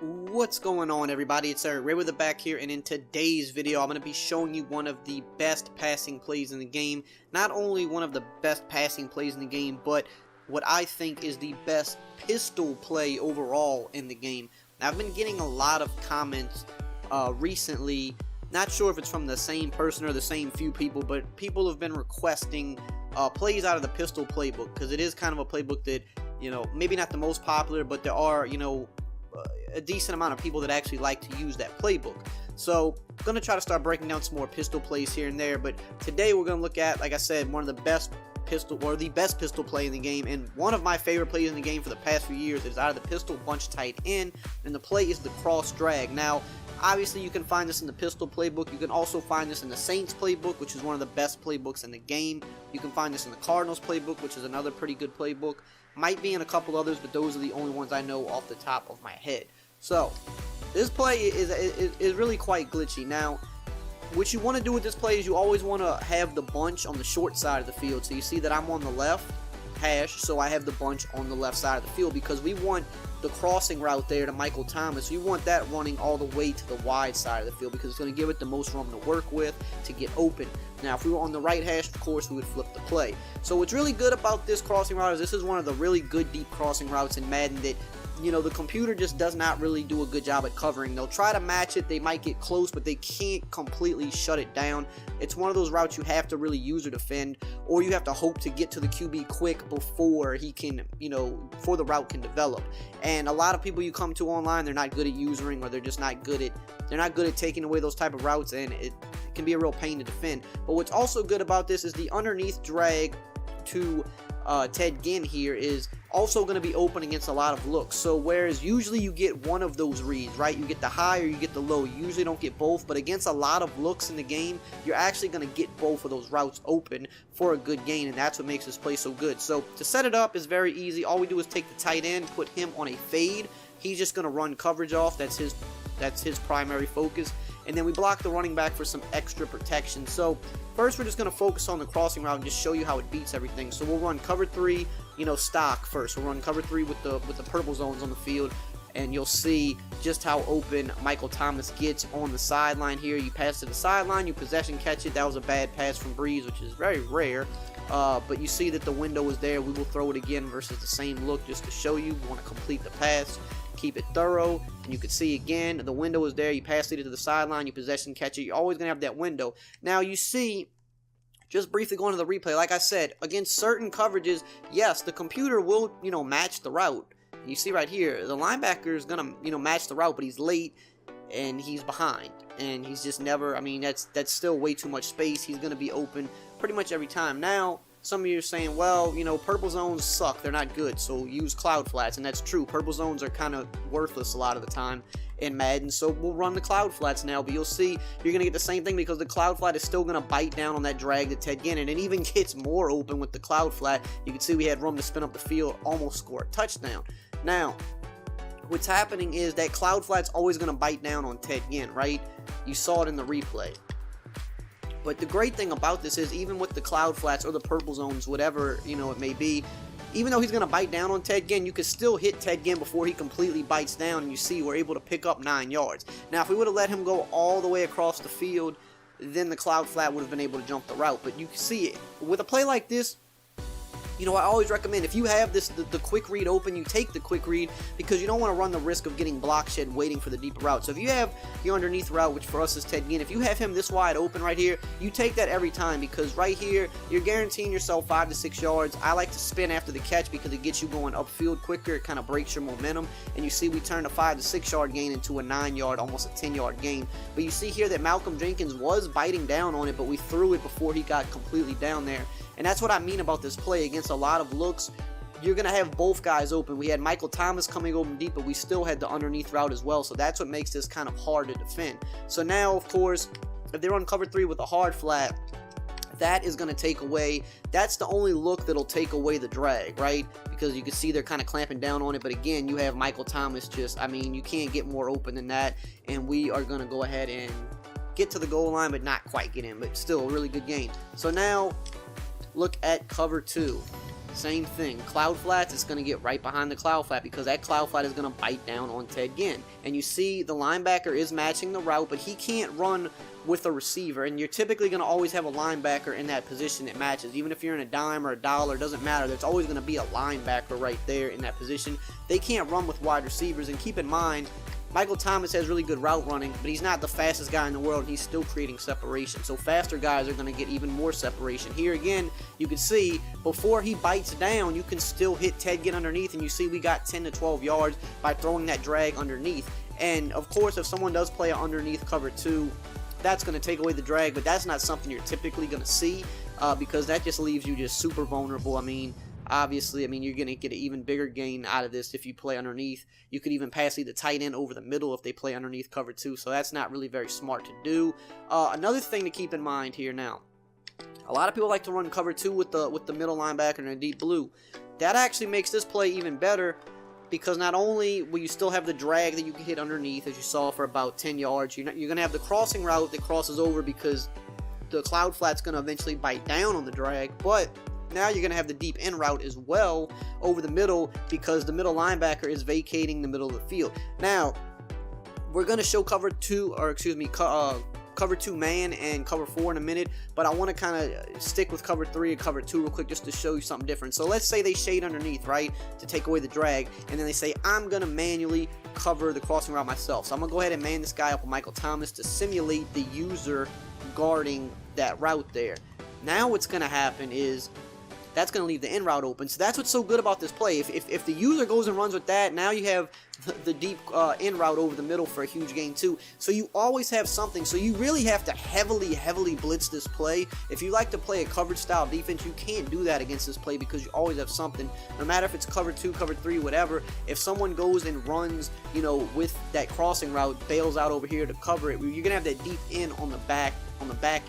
What's going on, everybody? It's EricRayweather back here, and in today's video I'm going to be showing you one of the best passing plays in the game. Not only one of the best passing plays in the game, but what I think is the best pistol play overall in the game. Now, I've been getting a lot of comments recently, not sure if it's from the same person or the same few people, but people have been requesting plays out of the pistol playbook, because it is kind of a playbook that, you know, maybe not the most popular, but there are, you know, a decent amount of people that actually like to use that playbook. So I'm going to try to start breaking down some more pistol plays here and there, but today we're going to look at, like I said, one of the best pistol, or the best pistol play in the game, and one of my favorite plays in the game for the past few years is out of the pistol bunch tight end, and the play is the cross drag. Now, obviously you can find this in the pistol playbook. You can also find this in the Saints playbook, which is one of the best playbooks in the game. You can find this in the Cardinals playbook, which is another pretty good playbook. Might be in a couple others, but those are the only ones I know off the top of my head. So, this play is really quite glitchy. Now, what you want to do with this play is you always want to have the bunch on the short side of the field. So you see that I'm on the left hash, so I have the bunch on the left side of the field, because we want the crossing route there to Michael Thomas. You want that running all the way to the wide side of the field, because it's going to give it the most room to work with to get open. Now, if we were on the right hash, of course, we would flip the play. So what's really good about this crossing route is this is one of the really good deep crossing routes in Madden that, you know, the computer just does not really do a good job at covering. They'll try to match it, they might get close, but they can't completely shut it down. It's one of those routes you have to really use or defend, or you have to hope to get to the QB quick before he can, you know, before the route can develop. And a lot of people you come to online, they're not good at using, or they're just not good at taking away those type of routes, and it can be a real pain to defend. But what's also good about this is the underneath drag to Ted Ginn here is also going to be open against a lot of looks. So whereas usually you get one of those reads, right? You get the high or you get the low. You usually don't get both, but against a lot of looks in the game, you're actually going to get both of those routes open for a good gain, and that's what makes this play so good. So to set it up is very easy. All we do is take the tight end, put him on a fade. He's just going to run coverage off. That's his primary focus. And then we block the running back for some extra protection. So first we're just going to focus on the crossing route and just show you how it beats everything. So we'll run cover 3, you know, stock first. We'll run cover 3 with the purple zones on the field, and you'll see just how open Michael Thomas gets on the sideline here. You pass to the sideline, you possession catch it. That was a bad pass from Breeze, which is very rare. But you see that the window is there. We will throw it again versus the same look just to show you. We want to complete the pass, keep it thorough, and you can see again the window is there. You pass it to the sideline, you possession catch it. You're always going to have that window. Now you see, just briefly going to the replay, like I said, against certain coverages, yes, the computer will, you know, match the route. You see right here, the linebacker is going to, you know, match the route, but he's late and he's behind, and he's just never, I mean, that's still way too much space. He's going to be open pretty much every time. Now, some of you are saying, well, you know, purple zones suck, they're not good, so use cloud flats, and that's true. Purple zones are kind of worthless a lot of the time in Madden, so we'll run the cloud flats now, but you'll see you're going to get the same thing, because the cloud flat is still going to bite down on that drag to Ted Ginn, and it even gets more open with the cloud flat. You can see we had room to spin up the field, almost score a touchdown. Now, what's happening is that cloud flat's always going to bite down on Ted Ginn, right? You saw it in the replay. But the great thing about this is, even with the cloud flats or the purple zones, whatever, you know, it may be, even though he's going to bite down on Ted Ginn, you can still hit Ted Ginn before he completely bites down, and you see we're able to pick up 9 yards. Now, if we would have let him go all the way across the field, then the cloud flat would have been able to jump the route. But you can see it. With a play like this, you know, I always recommend, if you have this the quick read open, you take the quick read, because you don't want to run the risk of getting block shed waiting for the deeper route. So if you have your underneath route, which for us is Ted Ginn, if you have him this wide open right here, you take that every time, because right here, you're guaranteeing yourself 5 to 6 yards. I like to spin after the catch because it gets you going upfield quicker. It kind of breaks your momentum, and you see we turned a 5 to 6 yard gain into a 9 yard, almost a 10 yard gain. But you see here that Malcolm Jenkins was biting down on it, but we threw it before he got completely down there. And that's what I mean about this play. Against a lot of looks, you're going to have both guys open. We had Michael Thomas coming open deep, but we still had the underneath route as well. So that's what makes this kind of hard to defend. So now, of course, if they're on cover 3 with a hard flat, that is going to take away, that's the only look that'll take away the drag, right? Because you can see they're kind of clamping down on it. But again, you have Michael Thomas just, I mean, you can't get more open than that. And we are going to go ahead and get to the goal line, but not quite get in. But still, a really good game. So now, look at cover 2. Same thing. Cloud flats, it's going to get right behind the cloud flat because that cloud flat is going to bite down on Ted Ginn. And you see the linebacker is matching the route, but he can't run with a receiver, and you're typically going to always have a linebacker in that position that matches. Even if you're in a dime or a dollar, doesn't matter. There's always going to be a linebacker right there in that position. They can't run with wide receivers, and keep in mind, Michael Thomas has really good route running, but he's not the fastest guy in the world, and he's still creating separation. So faster guys are going to get even more separation. Here again, you can see before he bites down, you can still hit Ted Ginn underneath, and you see we got 10 to 12 yards by throwing that drag underneath. And of course, if someone does play an underneath cover 2, that's going to take away the drag, but that's not something you're typically going to see because that just leaves you just super vulnerable. I mean, obviously, you're going to get an even bigger gain out of this if you play underneath. You could even pass the tight end over the middle if they play underneath cover 2, so that's not really very smart to do. Another thing to keep in mind here now, a lot of people like to run cover 2 with the middle linebacker in a deep blue. That actually makes this play even better, because not only will you still have the drag that you can hit underneath, as you saw, for about 10 yards, you're going to have the crossing route that crosses over because the cloud flat's going to eventually bite down on the drag, but now you're going to have the deep end route as well over the middle because the middle linebacker is vacating the middle of the field. Now, we're going to show cover 2 man and cover 4 in a minute, but I want to kind of stick with cover 3 and cover 2 real quick just to show you something different. So let's say they shade underneath, right, to take away the drag, and then they say, I'm going to manually cover the crossing route myself. So I'm going to go ahead and man this guy up with Michael Thomas to simulate the user guarding that route there. Now what's going to happen is that's going to leave the in route open. So that's what's so good about this play. If the user goes and runs with that, now you have the deep in route over the middle for a huge gain too. So you always have something. So you really have to heavily blitz this play. If you like to play a coverage style defense, you can't do that against this play because you always have something. No matter if it's cover 2, cover 3, whatever. If someone goes and runs, with that crossing route, bails out over here to cover it, you're going to have that deep in on the back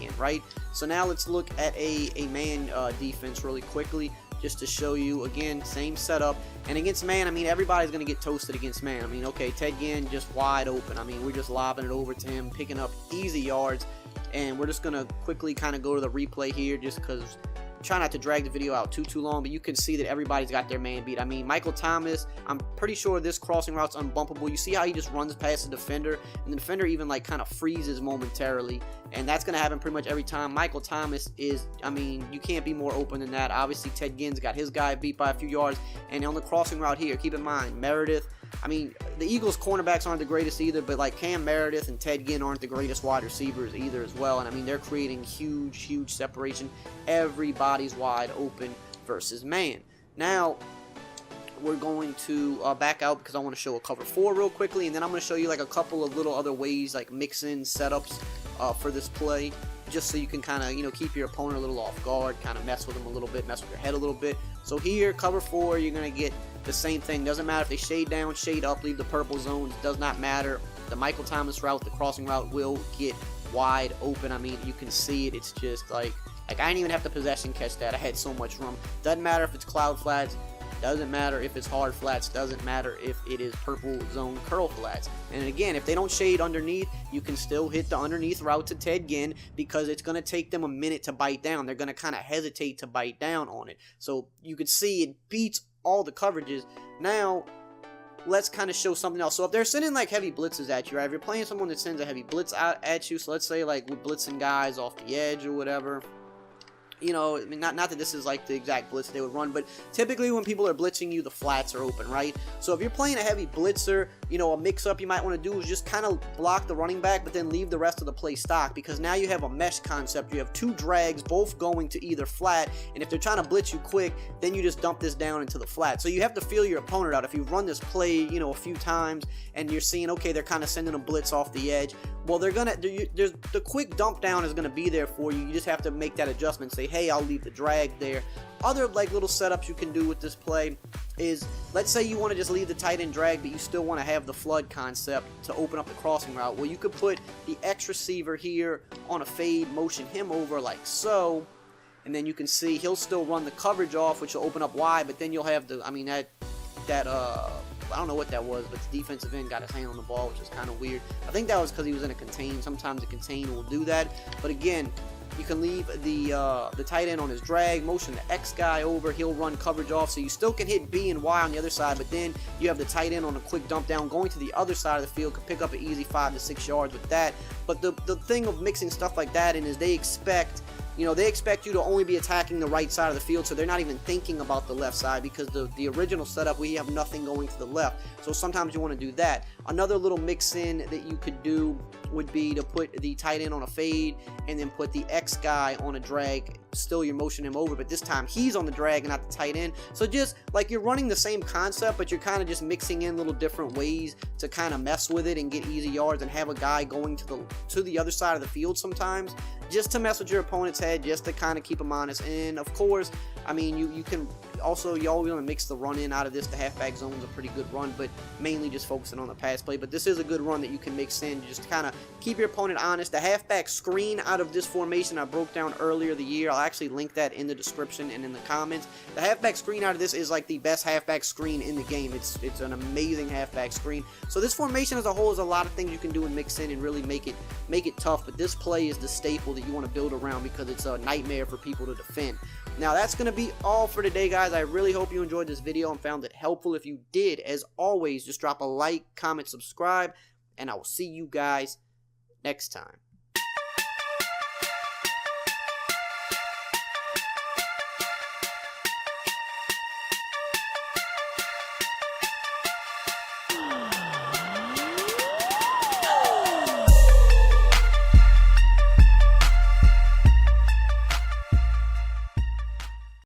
end, right? So now let's look at a man defense really quickly, just to show you, again, same setup. And against man, everybody's going to get toasted against man. Okay, Ted Ginn just wide open. We're just lobbing it over to him, picking up easy yards. And we're just going to quickly kind of go to the replay here just because try not to drag the video out too long, but you can see that everybody's got their man beat. Michael Thomas, I'm pretty sure this crossing route's unbumpable. You see how he just runs past the defender, and the defender even kind of freezes momentarily, and that's going to happen pretty much every time. Michael Thomas is, you can't be more open than that. Obviously, Ted Ginn's got his guy beat by a few yards, and on the crossing route here, keep in mind, Meredith, the Eagles cornerbacks aren't the greatest either, but Cam Meredith and Ted Ginn aren't the greatest wide receivers either as well, and they're creating huge separation. Everybody's wide open versus man. Now, we're going to back out because I want to show a cover 4 real quickly, and then I'm going to show you a couple of little other ways, mix-in setups for this play, just so you can kind of, keep your opponent a little off guard, kind of mess with them a little bit, mess with your head a little bit. So here, cover 4, you're going to get the same thing. Doesn't matter if they shade down, shade up, leave the purple zones, does not matter. The Michael Thomas route, the crossing route will get wide open. You can see it. It's just I didn't even have to possession catch that. I had so much room. Doesn't matter if it's cloud flats, doesn't matter if it's hard flats, doesn't matter if it is purple zone curl flats. And again, if they don't shade underneath, you can still hit the underneath route to Ted Ginn because it's going to take them a minute to bite down. They're going to kind of hesitate to bite down on it. So you can see it beats all the coverages. Now, let's kind of show something else. So if they're sending heavy blitzes at you, right? If you're playing someone that sends a heavy blitz out at you, so let's say we're blitzing guys off the edge or whatever. Not that this is the exact blitz they would run, but typically when people are blitzing you, the flats are open, right? So if you're playing a heavy blitzer, a mix-up you might want to do is just kind of block the running back, but then leave the rest of the play stock, because now you have a mesh concept. You have two drags, both going to either flat, and if they're trying to blitz you quick, then you just dump this down into the flat. So you have to feel your opponent out. If you run this play, a few times, and you're seeing, okay, they're kind of sending a blitz off the edge, well, the quick dump down is going to be there for you. You just have to make that adjustment. Say, hey, I'll leave the drag there. Other little setups you can do with this play is, let's say you want to just leave the tight end drag, but you still want to have the flood concept to open up the crossing route. Well, you could put the X receiver here on a fade, motion him over like so, and then you can see he'll still run the coverage off, which will open up wide, but then you'll have the, I don't know what that was, but the defensive end got his hand on the ball, which is kind of weird. I think that was because he was in a contain. Sometimes a contain will do that. But again, You can leave the tight end on his drag, motion the X guy over, he'll run coverage off, so you still can hit B and Y on the other side, but then you have the tight end on a quick dump down, going to the other side of the field, could pick up an easy 5 to 6 yards with that. But the thing of mixing stuff like that in is they expect you to only be attacking the right side of the field, so they're not even thinking about the left side, because the original setup, we have nothing going to the left. So sometimes you want to do that. Another little mix in that you could do would be to put the tight end on a fade and then put the X guy on a drag. Still, you're motioning him over, but this time he's on the drag and not the tight end. So just like you're running the same concept, but you're kind of just mixing in little different ways to kind of mess with it and get easy yards, and have a guy going to the other side of the field sometimes, just to mess with your opponent's head, just to kind of keep them honest. And of course, I mean, you can also, y'all want to mix the run in out of this. The halfback zone is a pretty good run, but mainly just focusing on the pass play. But this is a good run that you can mix in just to kind of keep your opponent honest. The halfback screen out of this formation I broke down earlier the year. I'll actually link that in the description and in the comments. The halfback screen out of this is like the best halfback screen in the game. It's an amazing halfback screen. So this formation as a whole is a lot of things you can do and mix in and really make it tough. But this play is the staple that you want to build around, because it's a nightmare for people to defend. Now, that's going to be all for today, guys. I really hope you enjoyed this video and found it helpful. If you did, as always, just drop a like, comment, subscribe, and I will see you guys next time.